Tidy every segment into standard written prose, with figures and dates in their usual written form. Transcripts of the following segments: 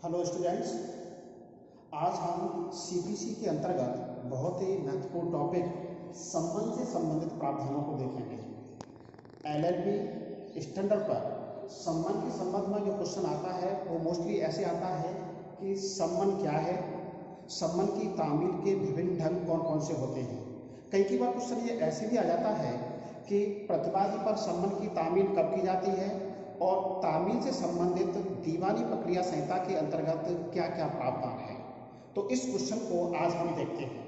Hello students, आज हम CPC के अंतर्गत बहुत ही महत्वपूर्ण टॉपिक संबंध से संबंधित प्रावधानों को देखेंगे। एलएलबी स्टैंडर्ड पर संबंध के संबंध में जो क्वेश्चन आता है वो मोस्टली ऐसे आता है कि संबंध क्या है, संबंध की तामील के विभिन्न ढंग कौन कौन से होते हैं। कई बार क्वेश्चन ये ऐसे भी आ जाता है कि प्रतिवादी पर संबंध की तामील कब की जाती है और तामील से संबंधित दीवानी प्रक्रिया संहिता के अंतर्गत क्या क्या प्रावधान है। तो इस क्वेश्चन को आज हम देखते हैं।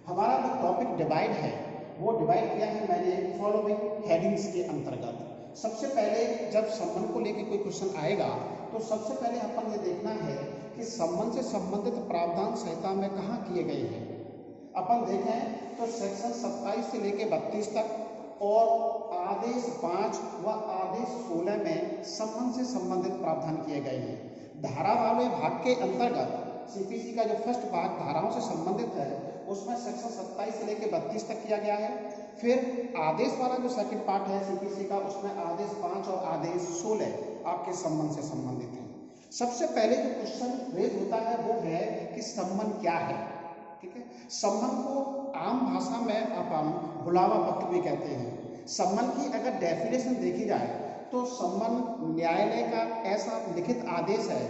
हमारा जो टॉपिक डिवाइड है वो डिवाइड किया है मैंने फॉलोइंग हेडिंग्स के अंतर्गत। सबसे पहले जब संबंध को लेकर कोई क्वेश्चन आएगा तो सबसे पहले अपन ये देखना है कि संबंध से संबंधित प्रावधान संहिता में कहाँ किए गए हैं। अपन देखें तो सेक्शन 27 से लेकर 32 तक और आदेश 5 व आदेश 16 में संबंध से संबंधित प्रावधान किए गए हैं। धारा वाले भाग के अंतर्गत सीपीसी का जो फर्स्ट भाग धाराओं से संबंधित है उसमें सेक्शन 27 से लेकर 32 तक किया गया है। फिर आदेश वाला जो सेकंड पार्ट है सीपीसी का उसमें आदेश 5 और आदेश 16 आपके संबंध से संबंधित है। सबसे पहले जो क्वेश्चन रेज होता है वो है कि संबंध क्या है। ठीक है, संबंध को आम भाषा में अपन बुलावा पत्र भी कहते हैं। संबंध की अगर डेफिनेशन देखी जाए तो संबंध न्यायालय का ऐसा लिखित आदेश है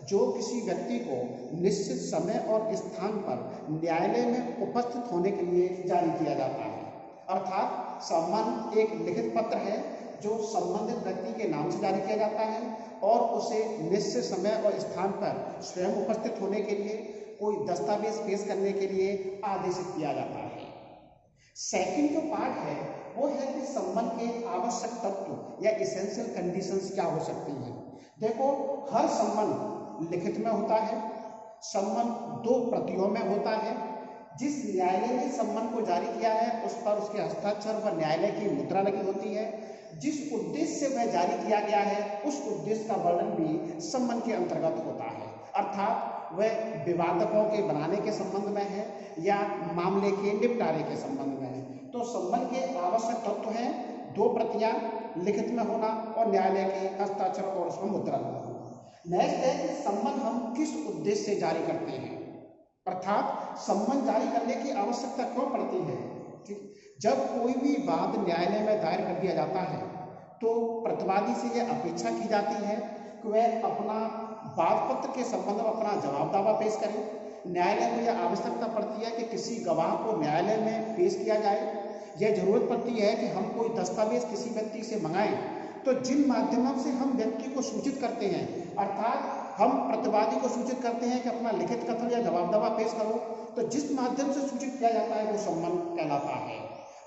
जो किसी व्यक्ति को निश्चित समय और स्थान पर न्यायालय में उपस्थित होने के लिए जारी किया जाता है। अर्थात संबंध एक लिखित पत्र है जो संबंधित व्यक्ति के नाम से जारी किया जाता है और उसे निश्चित समय और स्थान पर स्वयं उपस्थित होने के लिए कोई दस्तावेज पेश करने के लिए आदेशित किया जाता है। सेकंड जो पार्ट है वो है कि संबंध के आवश्यक तत्व या एसेंशियल कंडीशंस क्या हो सकती हैं। देखो, हर संबंध लिखित में होता है, संबंध 2 प्रतियों में होता है। जिस न्यायालय ने संबंध को जारी किया है उस पर उसके हस्ताक्षर व न्यायालय की मुद्रा लगी होती है। जिस उद्देश्य से वह जारी किया गया है उस उद्देश्य का वर्णन भी संबंध के अंतर्गत होता है। अर्थात वह विवादकों के बनाने के संबंध में है या मामले के निपटारे के संबंध में है। तो संबंध के आवश्यक तत्व हैं 2 प्रतियां लिखित में होना और न्यायालय के हस्ताक्षर और उसमें मुद्रा होना। नेक्स्ट है कि संबंध हम किस उद्देश्य से जारी करते हैं, अर्थात संबंध जारी करने की आवश्यकता क्यों पड़ती है। ठीक, जब कोई भी वाद न्यायालय में दायर कर दिया जाता है तो प्रतिवादी से यह अपेक्षा की जाती है कि वह अपना वाद पत्र के संबंध में अपना जवाब दावा पेश करे। न्यायालय को यह आवश्यकता पड़ती है कि किसी गवाह को न्यायालय में पेश किया जाए। यह जरूरत पड़ती है कि हम कोई दस्तावेज किसी व्यक्ति से मंगाएं तो जिन माध्यमों से हम व्यक्ति को सूचित करते हैं, अर्थात हम प्रतिवादी को सूचित करते हैं कि अपना लिखित कथन या जवाब दावा पेश करो, तो जिस माध्यम से सूचित किया जाता है वो संबंध कहलाता है।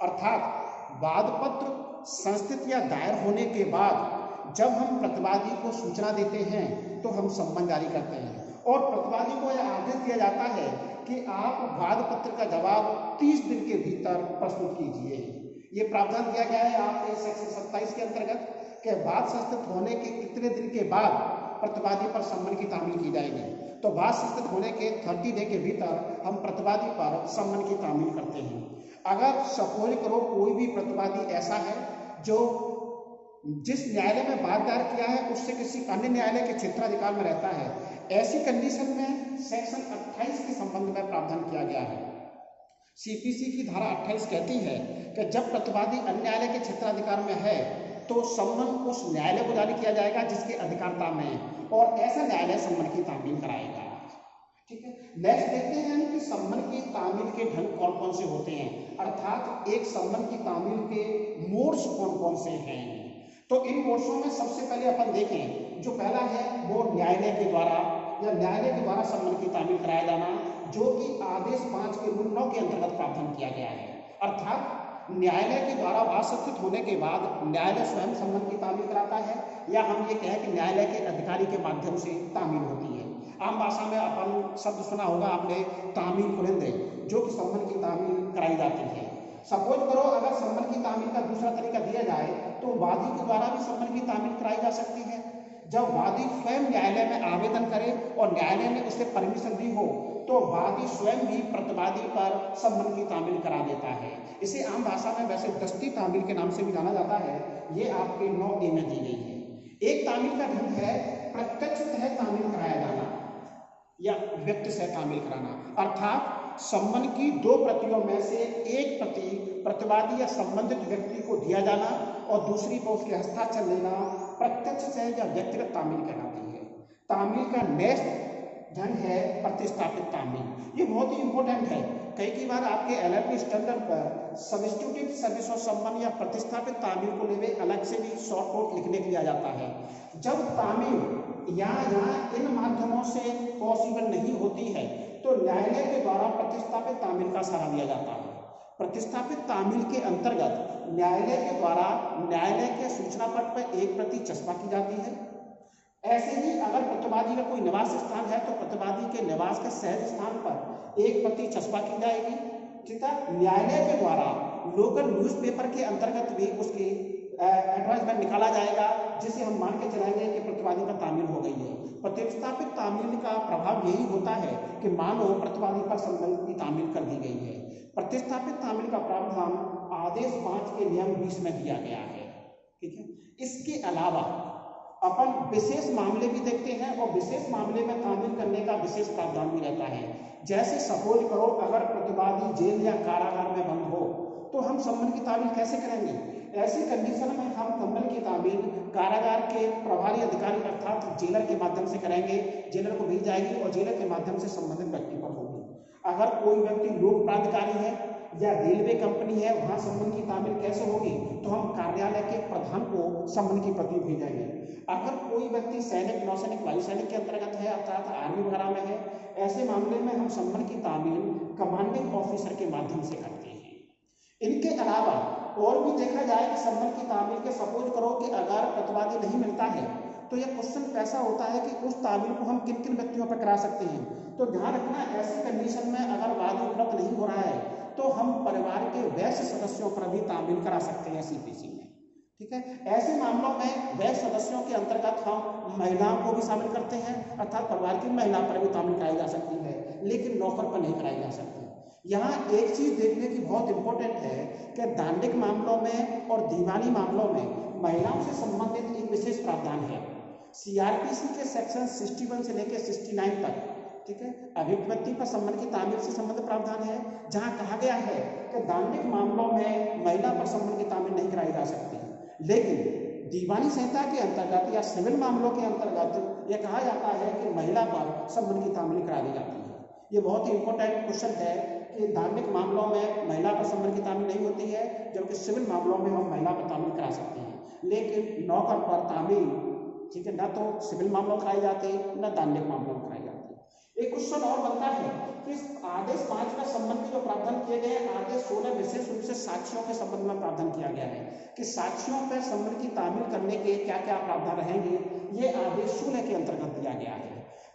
अर्थात वाद पत्र संस्थित या दायर होने के बाद जब हम प्रतिवादी को सूचना देते हैं तो हम संबंध जारी करते हैं और प्रतिवादी को यह आदेश दिया जाता है कि आप वाद पत्र का जवाब 30 दिन के भीतर प्रस्तुत कीजिए। ये प्रावधान दिया गया है आपके सेक्शन 27 के अंतर्गत कि वाद संस्थित होने के कितने दिन के बाद प्रतिवादी पर संबंध की तामील की जाएगी। तो वाद संस्थित होने के 30 डे के भीतर हम प्रतिवादी पर संबंध की तामील करते हैं। अगर सपोज करो कोई भी प्रतिवादी ऐसा है जो जिस न्यायालय में वाद दायर किया है उससे किसी अन्य न्यायालय के क्षेत्राधिकार में रहता है, ऐसी कंडीशन में सेक्शन 28 के संबंध में प्रावधान किया गया है। सीपीसी की धारा 28 कहती है कि जब प्रतिवादी अन्य न्यायालय के क्षेत्राधिकार में है तो संबंध उस न्यायालय को जारी किया जाएगा जिसके अधिकारता में है और ऐसा न्यायालय संबंध की तामील कराएगा। ठीक है, नेक्स्ट देखते हैं कि संबंध की तामील के ढंग कौन कौन से होते हैं, अर्थात एक संबंध की तामील के मोड्स कौन कौन से हैं। तो इन मोड्सों में सबसे पहले अपन देखें, जो पहला है वो न्यायालय के द्वारा या न्यायालय के द्वारा संबंध की तामील कराया जाना, जो कि आदेश 5 के रूल 9 के अंतर्गत प्रावधान किया गया है। अर्थात न्यायालय के द्वारा वाद संस्थित होने के बाद न्यायालय स्वयं संबंध की तामील कराता है या हम ये कहें कि न्यायालय के अधिकारी के माध्यम से तामील होती है। आम भाषा में अपन शब्द सुना होगा आपने, तामील पुरिंदे, जो कि संबंध की तामील कराई जाती है। सपोज करो अगर संबंध की तामील का दूसरा तरीका दिया जाए तो वादी के द्वारा भी संबंध की तामील कराई जा सकती है। जब वादी स्वयं न्यायालय में आवेदन करे और न्यायालय ने उसे परमिशन दी हो तो वादी स्वयं भी प्रतिवादी पर संबंध की तामील करा देता है। इसे आम भाषा में वैसे दस्ती तामील के नाम से भी जाना जाता है। ये आपके 9A में दी गई है। एक तामील का ढंग है प्रत्यक्ष तहत तामील कराया जाना। या व्यक्ति से तामील कराना, अर्थात सम्मन की दो प्रतियों में से एक प्रति प्रतिवादी या संबंधित व्यक्ति को दिया जाना और दूसरी पर उसके हस्ताक्षर लेना प्रत्यक्ष से या व्यक्तिगत तामील कहलाती है। तामील का नेक्स्ट ढंग है प्रतिस्थापित तामील। ये बहुत ही इंपॉर्टेंट है। कई बार आपके LLB स्टैंडर्ड पर सब्स्टिट्यूटिव सर्विस ऑफ सम्मन या प्रतिस्थापित तामील को लेवे अलग से भी शॉर्ट नोट लिखने के लिए आ जाता है। जब तामील यहाँ इन माध्यमों से पॉसिबल नहीं होती है तो न्यायालय के द्वारा प्रतिस्थापित तामील का सहारा लिया जाता है। प्रतिस्थापित तामील के अंतर्गत न्यायालय के द्वारा न्यायालय के सूचना पट पर एक प्रति चस्पा की जाती है। ऐसे ही अगर प्रतिवादी का कोई निवास स्थान है तो प्रतिवादी के निवास के सहज स्थान पर एक प्रति चस्पा की जाएगी। ठीक है, न्यायालय के द्वारा लोकल न्यूज़पेपर के अंतर्गत भी उसकी एडवर्टाइजमेंट निकाला जाएगा, जिसे हम मान के चलाएंगे कि प्रतिवादी का तामील हो गई है। प्रतिस्थापित तामील का प्रभाव यही होता है कि मानो प्रतिवादी पर सम्मन की तामील कर दी गई है। प्रतिस्थापित तामील का प्रावधान आदेश 5 के नियम 20 में दिया गया है। ठीक है, इसके अलावा अपन विशेष मामले भी देखते हैं और विशेष मामले में तामील करने का विशेष प्रावधान भी रहता है। जैसे सपोज करो अगर प्रतिवादी जेल या कारागार में बंद हो तो हम सम्मन की तामील कैसे करेंगे? ऐसी कंडीशन में हम सम्मन की तामील कारागार के प्रभारी अधिकारी अर्थात जेलर के माध्यम से करेंगे। जेलर को भेज जाएगी और जेलर के माध्यम से संबंधित व्यक्ति पर होगी। अगर कोई व्यक्ति लोक प्राधिकारी है या रेलवे कंपनी है, वहां सम्मन की तामील कैसे होगी? तो हम कार्यालय के प्रधान को सम्मन की प्रति भेजेंगे। अगर कोई व्यक्ति सैनिक, नौसैनिक, वायुसैनिक के अंतर्गत है अर्थात आर्मी वगैरह में है, ऐसे मामले में हम सम्मन की तामील कमांडिंग ऑफिसर के माध्यम से करते हैं। इनके अलावा और भी देखा जाए कि सम्मन की तामील के सपोज करो कि अगर प्रतिवादी नहीं मिलता है तो यह क्वेश्चन ऐसा होता है कि उस तामील को हम किन किन व्यक्तियों पर करा सकते हैं। तो ध्यान रखना, ऐसी कंडीशन में अगर वादी उपलब्ध नहीं हो रहा है तो हम परिवार के वैश्य सदस्यों पर भी तामील करा सकते हैं CPC में। ठीक है, ऐसे मामलों में वैश्य सदस्यों के अंतर्गत हम महिलाओं को भी शामिल करते हैं अर्थात परिवार की महिला पर भी तामील कराई जा सकती है, लेकिन नौकर पर नहीं कराई जा सकती। यहाँ एक चीज देखने की बहुत इंपॉर्टेंट है कि दांडिक मामलों में और दीवानी मामलों में महिलाओं से संबंधित एक विशेष प्रावधान है। CRPC के सेक्शन 61 से लेकर 69 तक, ठीक है, अभिव्यक्ति पर सम्मन की तामील से संबंधित प्रावधान है, जहां कहा गया है कि दांडिक मामलों में महिला पर सम्मन की तामील नहीं कराई जा सकती। लेकिन दीवानी संहिता के अंतर्गत या सिविल मामलों के अंतर्गत यह कहा जाता है कि महिला पर सम्मन की तामील करा दी जाती है। ये बहुत ही इंपॉर्टेंट क्वेश्चन है कि दांडिक मामलों में महिला पर सम्मन की तामील नहीं होती है, जबकि सिविल मामलों में हम महिला पर तामील करा सकते हैं। लेकिन नौकर पर तामील, ठीक है, न तो सिविल मामलों कराई जाती न दांडिक मामलों में कराई जाती। एक क्वेश्चन और बनता है कि आदेश 5 में संबंध में जो प्रावधान किए गए हैं, आदेश 16 विशेष रूप से साक्ष्यों के संबंध में प्रावधान किया गया है कि साक्ष्यों पर सम्मन की तामील करने के क्या क्या प्रावधान रहेंगे। ये आदेश 16 के अंतर्गत दिया गया है।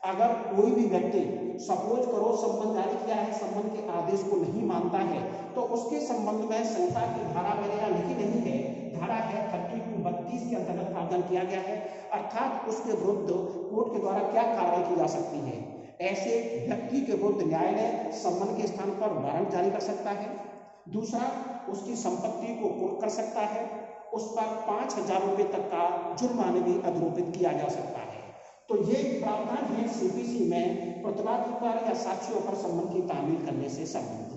अगर कोई भी व्यक्ति सपोज करो सम्मन जारी किया है, सम्मन के आदेश को नहीं मानता है, तो उसके संबंध में संहिता की धारा मेरे यहाँ लिखी नहीं है, धारा है 32 के अंतर्गत प्रावधान किया गया है, अर्थात उसके विरुद्ध कोर्ट के द्वारा क्या कार्रवाई की जा सकती है। ऐसे व्यक्ति के विरुद्ध न्यायालय सम्मन के स्थान पर वारंट जारी कर सकता है। दूसरा, उसकी संपत्ति को कुर्क कर सकता है, उस पर 5,000 रुपये तक का जुर्माना भी आरोपित किया जा सकता है। तो ये प्रावधान है CPC में प्रतिवादी पर या साक्षियों पर सम्मन की तामील करने से संबंधित।